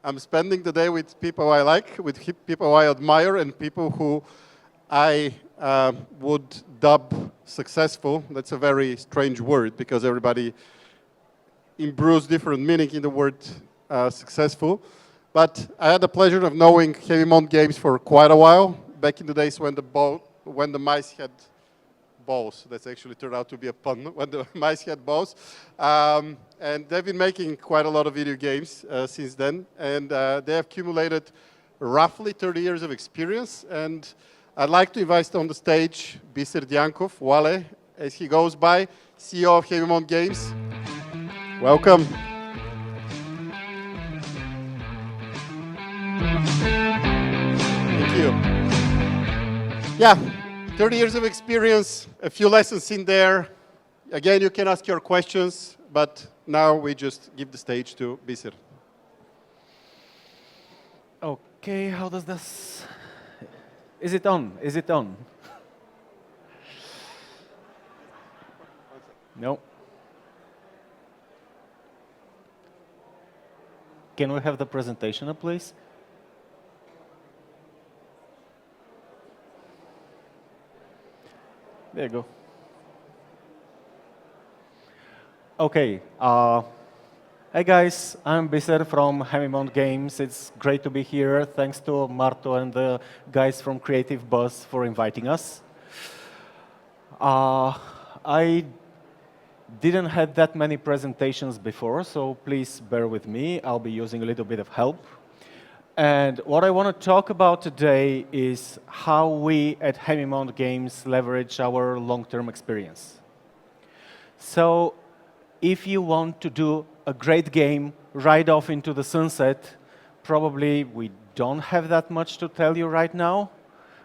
I'm spending the day with people I like, with people I admire, and people who I would dub successful. That's a very strange word because everybody imbues different meaning in the word successful. But I had the pleasure of knowing Haemimont Games for quite a while, back in the days when the mice had balls. That's actually turned out to be a pun, when the mice had balls. And they've been making quite a lot of video games since then. And they have accumulated roughly 30 years of experience. And I'd like to invite on the stage Bисер Дянков, Wale, as he goes by, CEO of Haemimont Games. Welcome. Thank you. Yeah, 30 years of experience, a few lessons in there. Again, you can ask your questions, but now we just give the stage to Bисер. Okay, how does this... Is it on? Is it on? No. Can we have the presentation up, please? There you go. Okay. Hey guys, I'm Bисер from Haemimont Games. It's great to be here. Thanks to Marto and the guys from Creative Buzz for inviting us. I didn't have that many presentations before, so please bear with me. I'll be using a little bit of help. And what I want to talk about today is how we at Haemimont Games leverage our long-term experience. So if you want to do a great game right off into the sunset, probably we don't have that much to tell you right now.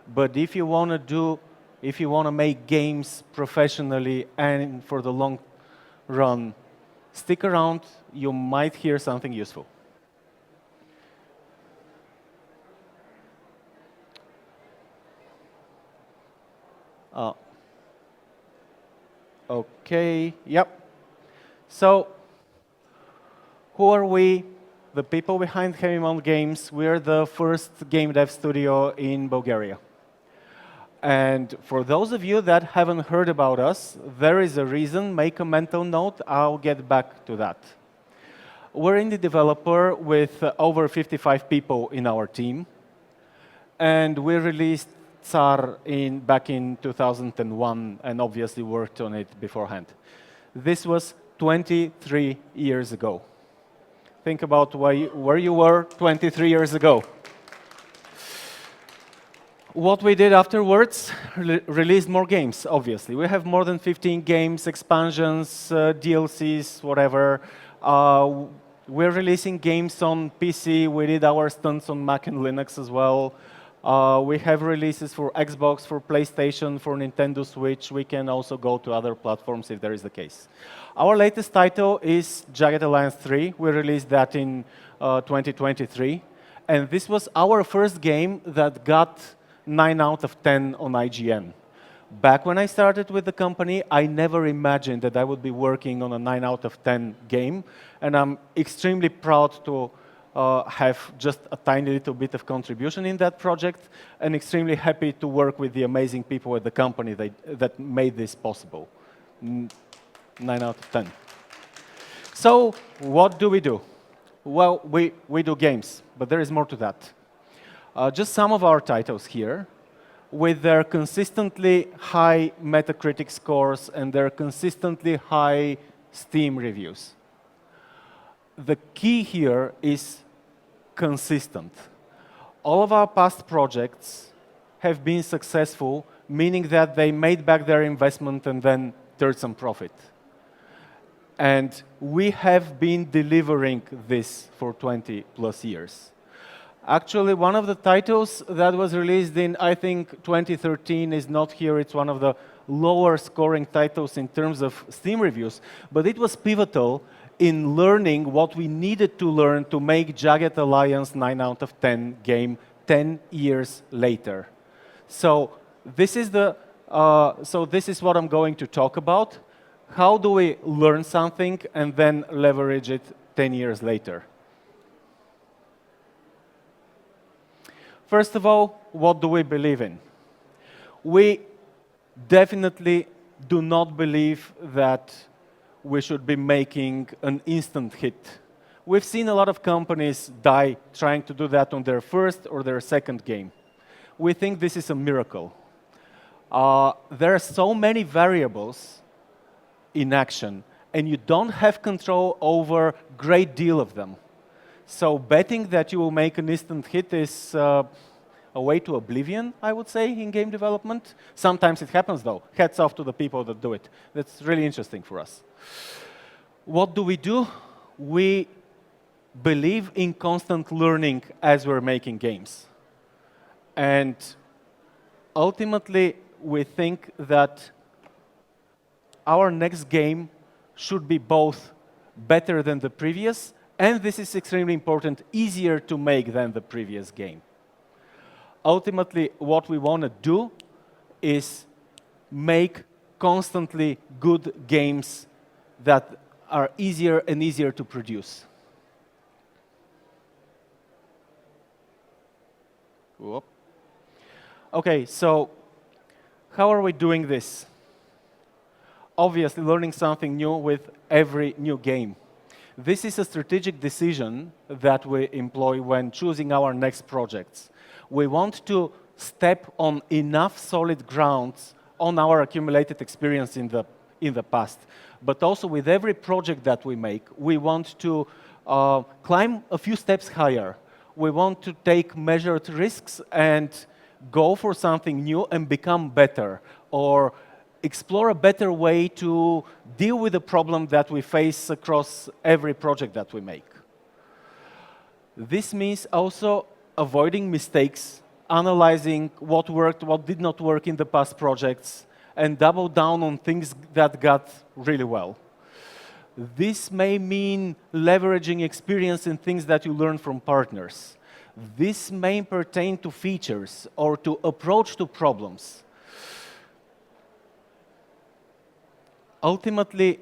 But if you want to make games professionally and for the long run, stick around, you might hear something useful. Okay, yep. So, who are we? The people behind Haemimont Games. We're the first game dev studio in Bulgaria. And for those of you that haven't heard about us, there is a reason. Make a mental note. I'll get back to that. We're indie developer with over 55 people in our team. And we released Tsar back in 2001 and obviously worked on it beforehand. This was 23 years ago. Think about where you were 23 years ago. What we did afterwards, released more games, obviously. We have more than 15 games, expansions, DLCs, whatever. We're releasing games on PC. We did our stunts on Mac and Linux as well. We have releases for Xbox, for PlayStation, for Nintendo Switch. We can also go to other platforms if there is the case. Our latest title is Jagged Alliance 3. We released that in 2023. And this was our first game that got 9 out of 10 on IGN. Back when I started with the company, I never imagined that I would be working on a 9 out of 10 game. And I'm extremely proud to have just a tiny little bit of contribution in that project, and extremely happy to work with the amazing people at the company that made this possible. 9 out of 10. So what do we do? Well, we do games, but there is more to that. Just some of our titles here, with their consistently high Metacritic scores and their consistently high Steam reviews. The key here is consistent. All of our past projects have been successful, meaning that they made back their investment and then turned some profit. And we have been delivering this for 20 plus years. Actually, one of the titles that was released in, I think, 2013 is not here. It's one of the lower scoring titles in terms of Steam reviews, but it was pivotal in learning what we needed to learn to make Jagged Alliance 9 out of 10 game 10 years later. So this is what I'm going to talk about. How do we learn something and then leverage it 10 years later? First of all, what do we believe in? We definitely do not believe that we should be making an instant hit. We've seen a lot of companies die trying to do that on their first or their second game. We think this is a miracle. There are so many variables in action, and you don't have control over a great deal of them. So betting that you will make an instant hit is a way to oblivion, I would say, in game development. Sometimes it happens, though. Hats off to the people that do it. That's really interesting for us. What do? We believe in constant learning as we're making games. And ultimately, we think that our next game should be both better than the previous, and this is extremely important, easier to make than the previous game. Ultimately, what we want to do is make constantly good games that are easier and easier to produce. Whoop. Okay, so how are we doing this? Obviously, learning something new with every new game. This is a strategic decision that we employ when choosing our next projects. We want to step on enough solid grounds on our accumulated experience in the past. But also with every project that we make, we want to climb a few steps higher. We want to take measured risks and go for something new and become better, or explore a better way to deal with the problem that we face across every project that we make. This means also avoiding mistakes, analyzing what worked, what did not work in the past projects, and double down on things that got really well. This may mean leveraging experience in things that you learn from partners. This may pertain to features or to approach to problems. Ultimately,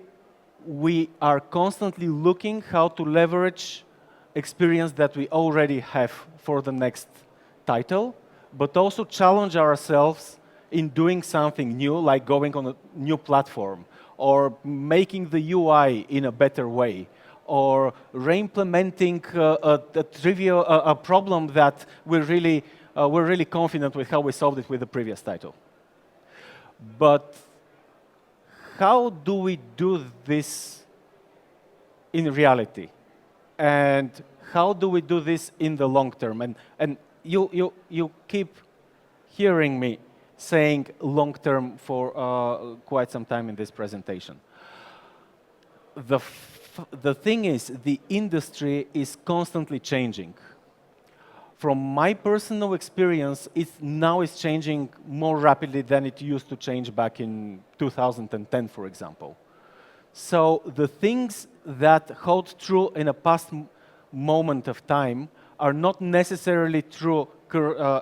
we are constantly looking how to leverage experience that we already have for the next title, but also challenge ourselves in doing something new, like going on a new platform, or making the UI in a better way, or re-implementing a problem that we're really confident with how we solved it with the previous title. But how do we do this in reality? And how do we do this in the long term? And you keep hearing me saying long term for quite some time in this presentation. The thing is, the industry is constantly changing. From my personal experience, it now is changing more rapidly than it used to change back in 2010, for example. So the things that hold true in a past moment of time are not necessarily true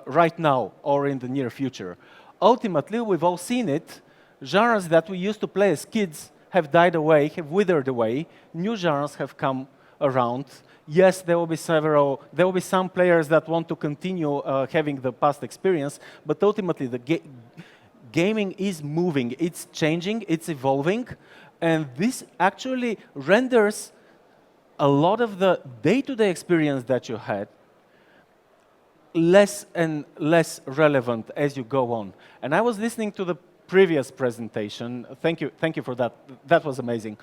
right now or in the near future. Ultimately, we've all seen it. Genres that we used to play as kids have died away, have withered away. New genres have come around. Yes, there will be some players that want to continue having the past experience, but ultimately the gaming is moving, it's changing, it's evolving, and this actually renders a lot of the day-to-day experience that you had less and less relevant as you go on. And I was listening to the previous presentation. Thank you for that. That was amazing.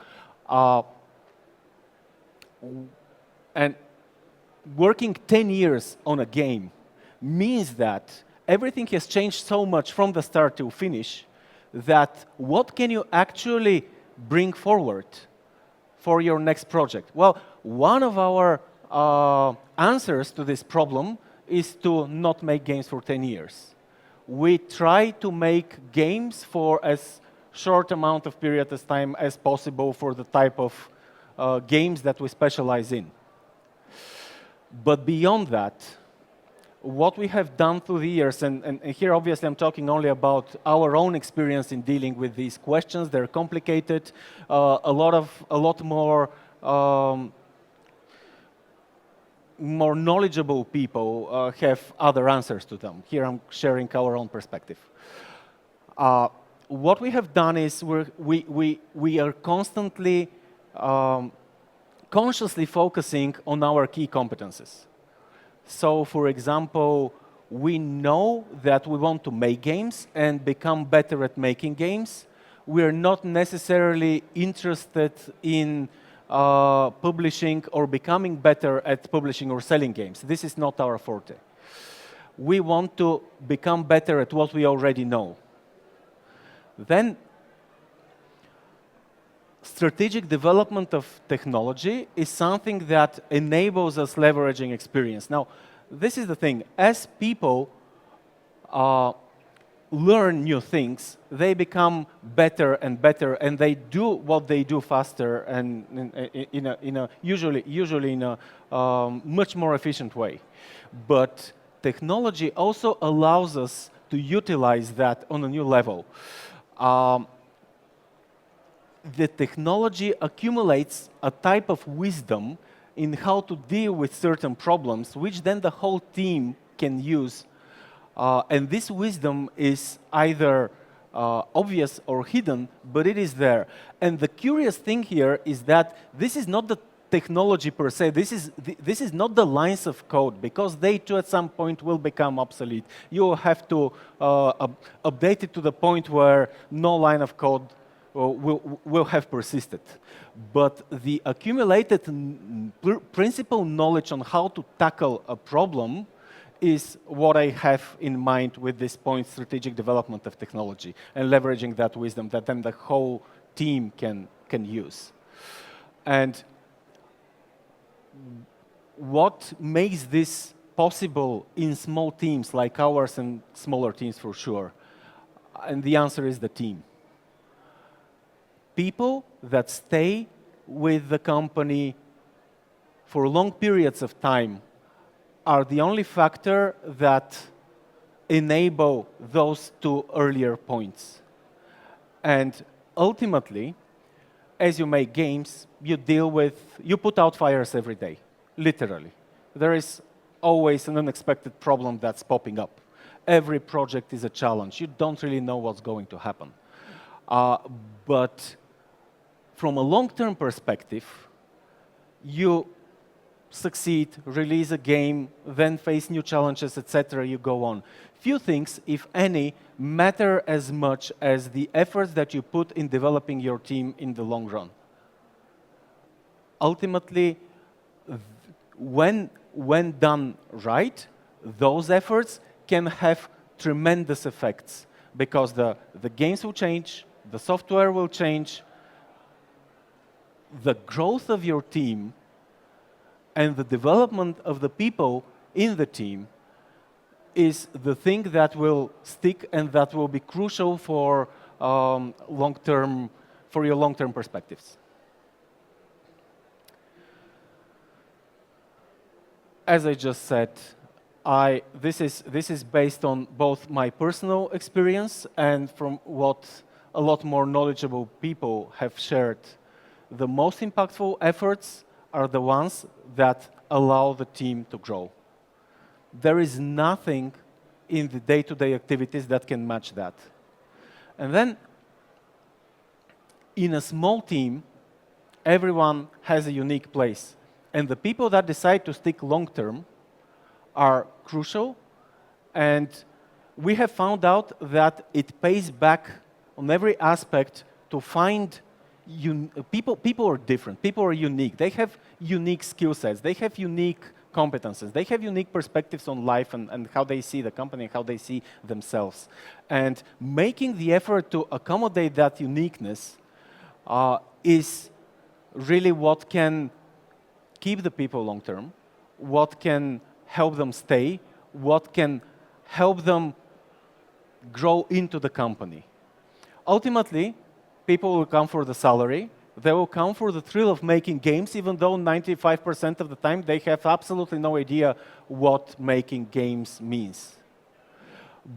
And working 10 years on a game means that everything has changed so much from the start to finish that what can you actually bring forward for your next project? Well, one of our answers to this problem is to not make games for 10 years. We try to make games for as short amount of period of time as possible for the type of games that we specialize in. But beyond that, what we have done through the years, and here obviously I'm talking only about our own experience in dealing with these questions. They're complicated, a lot more more knowledgeable people have other answers to them. Here I'm sharing our own perspective. What we have done is we are constantly, consciously focusing on our key competences. So, for example, we know that we want to make games and become better at making games. We are not necessarily interested in publishing or becoming better at publishing or selling games. This is not our forte. We want to become better at what we already know. Then, strategic development of technology is something that enables us leveraging experience. Now, this is the thing. As people learn new things, they become better and better, and they do what they do faster and usually in a much more efficient way. But technology also allows us to utilize that on a new level. The technology accumulates a type of wisdom in how to deal with certain problems, which then the whole team can use. And this wisdom is either obvious or hidden, but it is there. And the curious thing here is that this is not the technology per se. This is not the lines of code, because they too at some point will become obsolete. You will have to update it to the point where no line of code will have persisted. But the accumulated principal knowledge on how to tackle a problem is what I have in mind with this point, strategic development of technology, and leveraging that wisdom that then the whole team can use. And what makes this possible in small teams like ours and smaller teams for sure? And the answer is the team. People that stay with the company for long periods of time are the only factor that enable those two earlier points. And ultimately, as you make games, you put out fires every day, literally. There is always an unexpected problem that's popping up. Every project is a challenge. You don't really know what's going to happen. But from a long-term perspective, you succeed, release a game, then face new challenges, etc., you go on. Few things, if any, matter as much as the efforts that you put in developing your team in the long run. Ultimately, when done right, those efforts can have tremendous effects, because the games will change, the software will change, the growth of your team and the development of the people in the team is the thing that will stick and that will be crucial for your long-term perspectives. As I just said, this is based on both my personal experience and from what a lot more knowledgeable people have shared. The most impactful efforts are the ones that allow the team to grow. There is nothing in the day-to-day activities that can match that. And then, in a small team, everyone has a unique place. And the people that decide to stick long-term are crucial. And we have found out that it pays back on every aspect to find people are different. People are unique. They have unique skill sets. They have unique competences. They have unique perspectives on life and how they see the company and how they see themselves. And making the effort to accommodate that uniqueness is really what can keep the people long term, what can help them stay, what can help them grow into the company. Ultimately, people will come for the salary. They will come for the thrill of making games, even though 95% of the time they have absolutely no idea what making games means.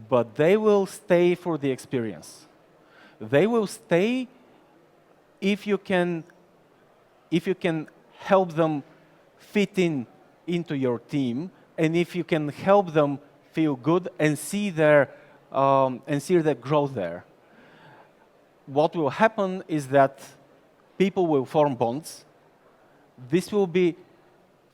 But they will stay for the experience. They will stay if you can help them fit in into your team, and if you can help them feel good and see their growth there. What will happen is that people will form bonds. This will be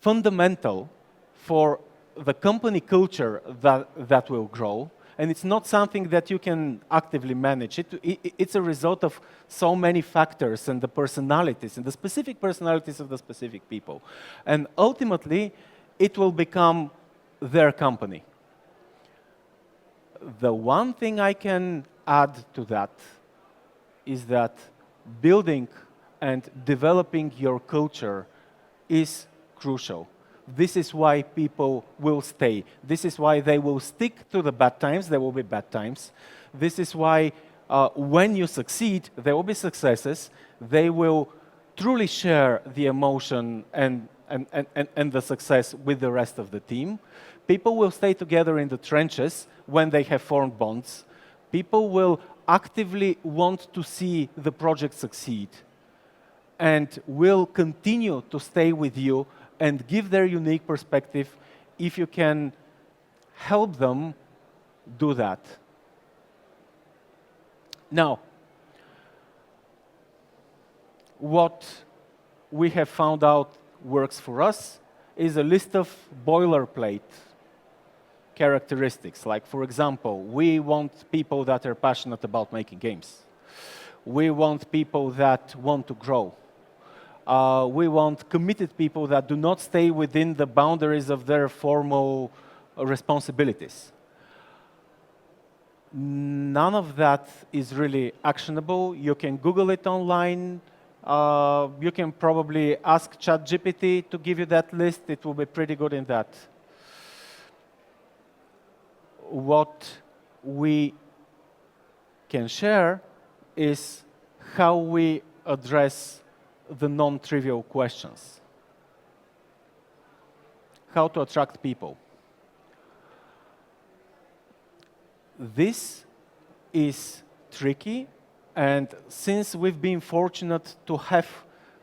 fundamental for the company culture that will grow. And it's not something that you can actively manage. It's a result of so many factors and the personalities and the specific personalities of the specific people. And ultimately, it will become their company. The one thing I can add to that is that building and developing your culture is crucial. This is why people will stay. This is why they will stick to the bad times. There will be bad times. This is why when you succeed, there will be successes. They will truly share the emotion and the success with the rest of the team. People will stay together in the trenches when they have formed bonds. People will actively want to see the project succeed and will continue to stay with you and give their unique perspective if you can help them do that. Now, what we have found out works for us is a list of boilerplate characteristics. Like, for example, we want people that are passionate about making games. We want people that want to grow. We want committed people that do not stay within the boundaries of their formal responsibilities. None of that is really actionable. You can Google it online. You can probably ask ChatGPT to give you that list. It will be pretty good in that. What we can share is how we address the non-trivial questions. How to attract people. This is tricky, and since we've been fortunate to have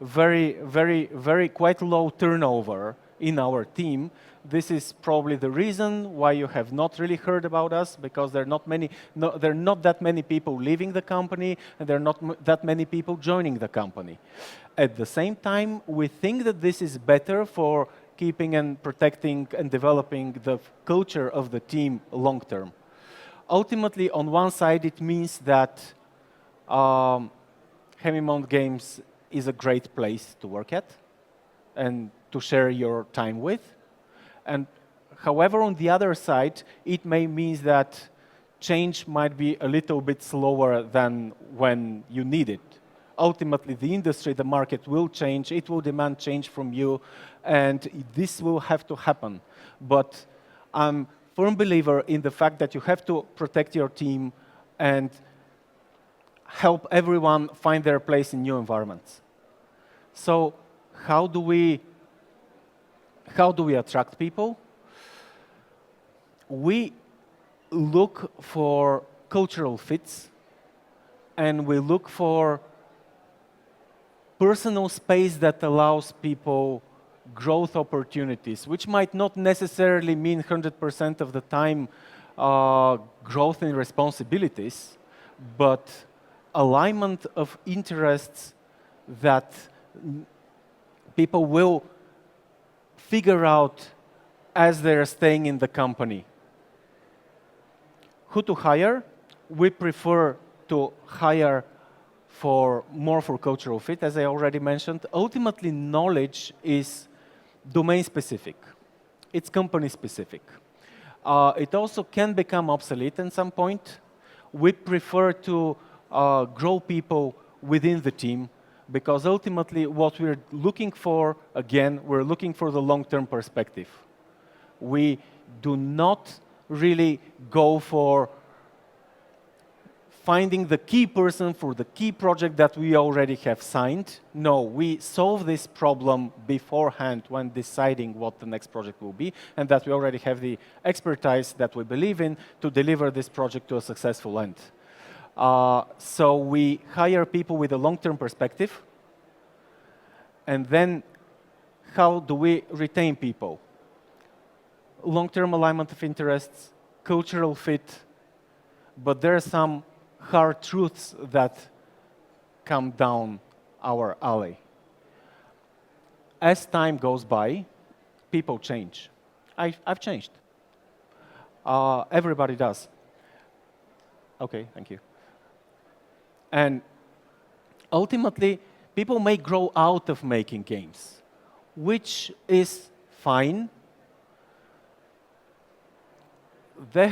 very quite low turnover in our team, this is probably the reason why you have not really heard about us, because there are not that many people leaving the company, and there are not that many people joining the company. At the same time, we think that this is better for keeping and protecting and developing the culture of the team long term. Ultimately, on one side, it means that Haemimont Games is a great place to work at and to share your time with. And however, on the other side, it may mean that change might be a little bit slower than when you need it. Ultimately, the industry, the market will change. It will demand change from you, and this will have to happen. But I'm a firm believer in the fact that you have to protect your team and help everyone find their place in new environments. So how do we attract people? We look for cultural fits, and we look for personal space that allows people growth opportunities, which might not necessarily mean 100% of the time growth in responsibilities, but alignment of interests that people will figure out as they're staying in the company. Who to hire? We prefer to hire more for cultural fit, as I already mentioned. Ultimately, knowledge is domain-specific. It's company-specific. It also can become obsolete at some point. We prefer to grow people within the team, because ultimately what we're looking for, again, we're looking for the long-term perspective. We do not really go for finding the key person for the key project that we already have signed. No, we solve this problem beforehand when deciding what the next project will be, and that we already have the expertise that we believe in to deliver this project to a successful end. So we hire people with a long-term perspective. And then how do we retain people? long-term alignment of interests, cultural fit, but there are some hard truths that come down our alley. As time goes by, people change. I've changed. Everybody does. Okay, thank you. And ultimately, people may grow out of making games, which is fine. There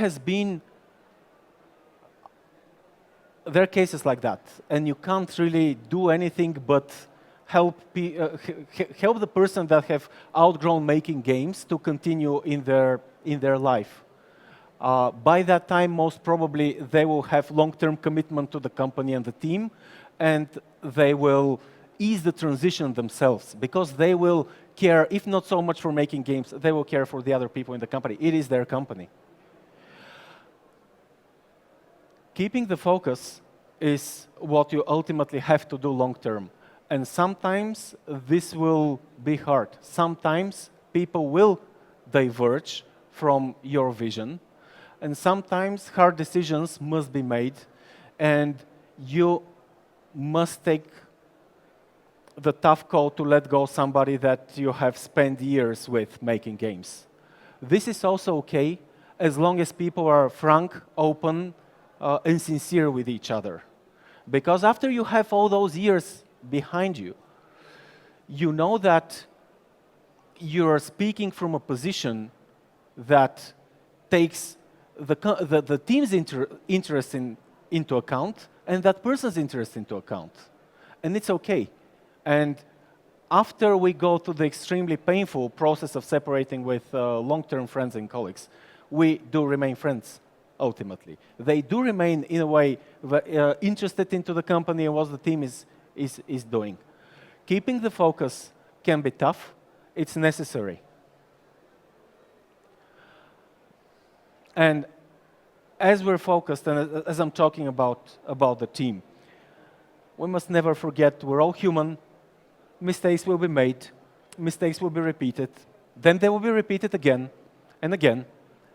are cases like that, and you can't really do anything but help the person that have outgrown making games to continue in their life. By that time, most probably, they will have long-term commitment to the company and the team, and they will ease the transition themselves, because they will care, if not so much for making games, they will care for the other people in the company. It is their company. Keeping the focus is what you ultimately have to do long-term. And sometimes this will be hard. Sometimes people will diverge from your vision. And sometimes hard decisions must be made. And you must take the tough call to let go somebody that you have spent years with making games. This is also okay, as long as people are frank, open, and sincere with each other. Because after you have all those years behind you, you know that you are speaking from a position that takes the team's interest into account and that person's interest into account. And it's okay. And after we go through the extremely painful process of separating with long-term friends and colleagues, we do remain friends, ultimately. They do remain, in a way, interested into the company and what the team is doing. Keeping the focus can be tough. It's necessary. And as we're focused, and as I'm talking about the team, we must never forget we're all human. Mistakes will be made. Mistakes will be repeated. Then they will be repeated again and again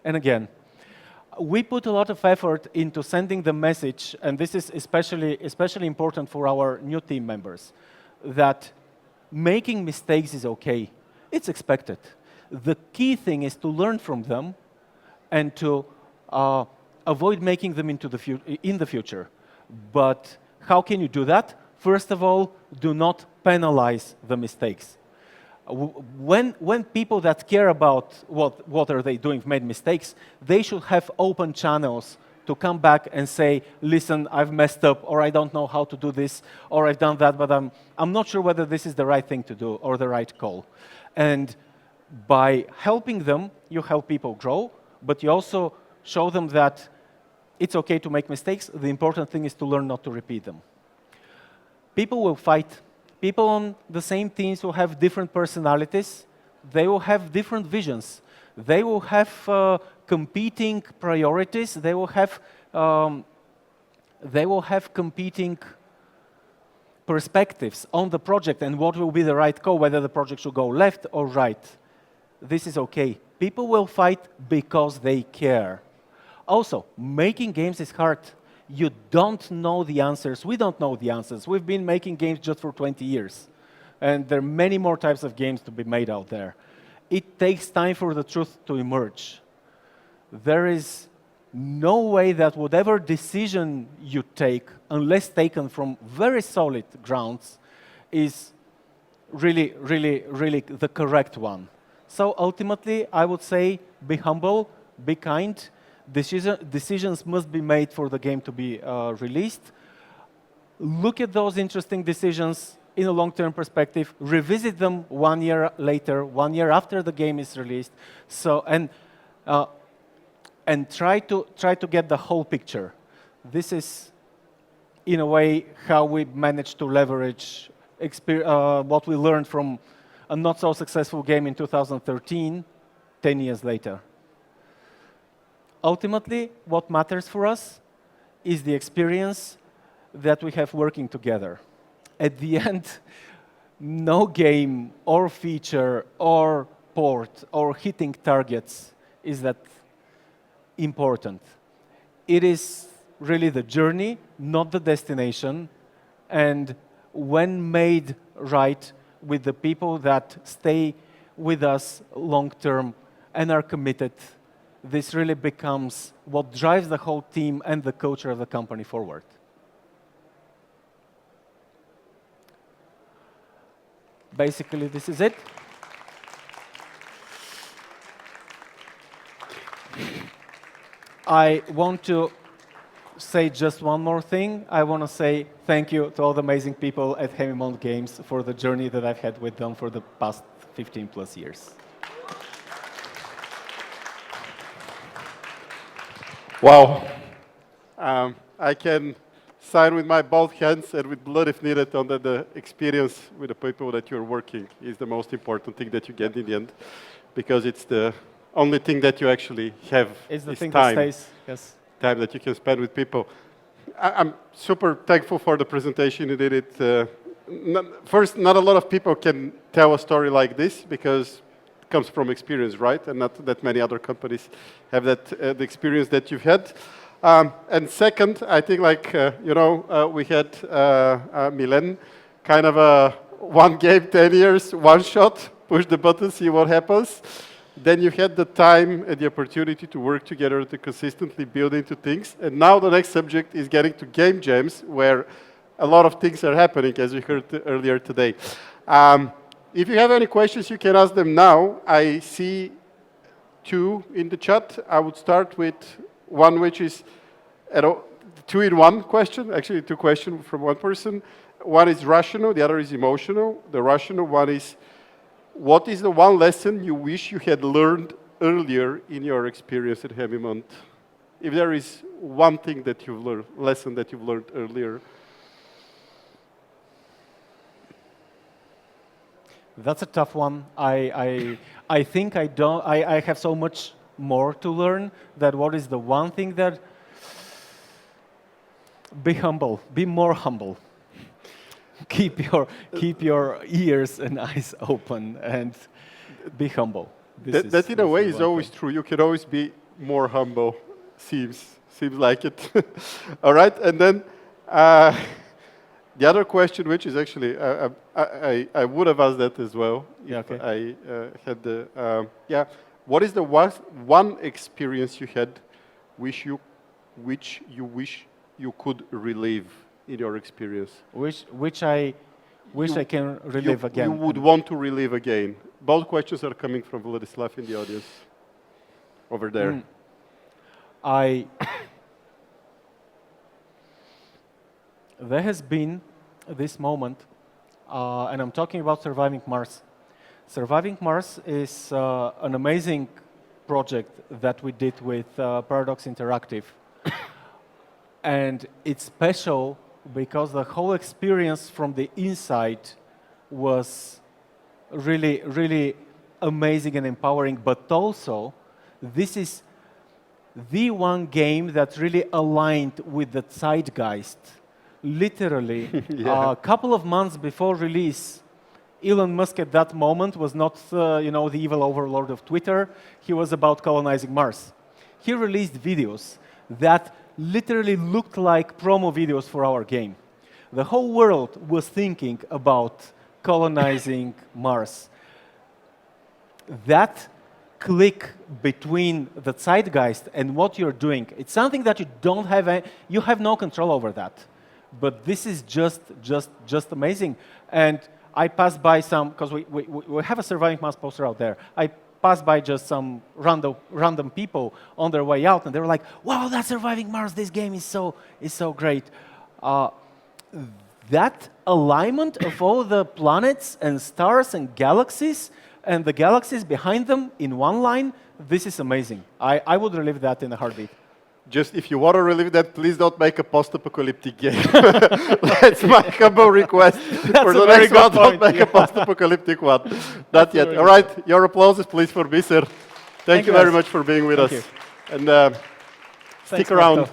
and again. We put a lot of effort into sending the message, and this is especially important for our new team members, that making mistakes is okay. It's expected. The key thing is to learn from them and to avoid making them in the future. But how can you do that? First of all, do not penalize the mistakes. When people that care about what are they doing made mistakes, they should have open channels to come back and say, listen, I've messed up, or I don't know how to do this, or I've done that, but I'm not sure whether this is the right thing to do or the right call. And by helping them, you help people grow, but you also show them that it's okay to make mistakes. The important thing is to learn not to repeat them. People will fight. People on the same teams will have different personalities. They will have different visions. They will have competing priorities. They will have competing perspectives on the project and what will be the right call, whether the project should go left or right. This is okay. People will fight because they care. Also, making games is hard. You don't know the answers. We don't know the answers. We've been making games just for 20 years. And there are many more types of games to be made out there. It takes time for the truth to emerge. There is no way that whatever decision you take, unless taken from very solid grounds, is really the correct one. So ultimately, I would say, be humble, be kind. Decisions must be made for the game to be released. Look at those interesting decisions in a long-term perspective. Revisit them 1 year later, 1 year after the game is released. So and try to get the whole picture. This is, in a way, how we managed to leverage what we learned from a not so successful game in 2013, 10 years later. Ultimately, what matters for us is the experience that we have working together. At the end, no game or feature or port or hitting targets is that important. It is really the journey, not the destination, and when made right with the people that stay with us long term and are committed, this really becomes what drives the whole team and the culture of the company forward. Basically, this is it. I want to say just one more thing. I want to say thank you to all the amazing people at Haemimont Games for the journey that I've had with them for the past 15 plus years. Wow. I can sign with my both hands and with blood if needed on that the experience with the people that you're working is the most important thing that you get in the end, because it's the only thing that you actually have. It's the is thing time, that stays, yes. time that you can spend with people. I'm super thankful for the presentation you did it. First, not a lot of people can tell a story like this because it comes from experience, right? And not that many other companies have that the experience that you've had. And second, I think we had Milen, kind of a one game, 10 years, one shot, push the button, see what happens. Then you had the time and the opportunity to work together to consistently build into things. And now the next subject is getting to game jams, where a lot of things are happening, as we heard earlier today. If you have any questions, you can ask them now. I see two in the chat. I would start with one which is two-in-one question, actually two questions from one person. One is rational, the other is emotional. The rational one is, what is the one lesson you wish you had learned earlier in your experience at Haemimont? If there is one thing that you've learned, lesson that you've learned earlier. That's a tough one. I think I have so much more to learn that what is the one thing that, be humble, be more humble. Keep your ears and eyes open and be humble. That in a way is always true. You can always be more humble. Seems like it. All right, and then the other question, which is actually I would have asked that as well. Yeah, okay. I had the What is the one experience you had, which you wish you could relive in your experience? Which I can relive again. You would want to relive again. Both questions are coming from Vladislav in the audience. Over there. There has been this moment, and I'm talking about Surviving Mars. Surviving Mars is an amazing project that we did with Paradox Interactive. And it's special because the whole experience from the inside was really, really amazing and empowering, but also this is the one game that really aligned with the zeitgeist. Literally, a couple of months before release, Elon Musk at that moment was not the evil overlord of Twitter. He was about colonizing Mars. He released videos that literally looked like promo videos for our game. The whole world was thinking about colonizing Mars. That click between the zeitgeist and what you're doing, it's something that you don't have, you have no control over that. But this is just amazing. And I passed by some, because we have a Surviving Mars poster out there. I passed by just some random people on their way out, and they were like, "Wow, that's Surviving Mars! This game is so great." That alignment of all the planets and stars and galaxies, and the galaxies behind them in one line, this is amazing. I would relive that in a heartbeat. Just if you want to relive that, please don't make a post-apocalyptic game. That's my humble request. For the next one, don't make a post-apocalyptic one. Not yet. All right, your applauses, please, for Bисер. Thank you very much for being with us. And stick around.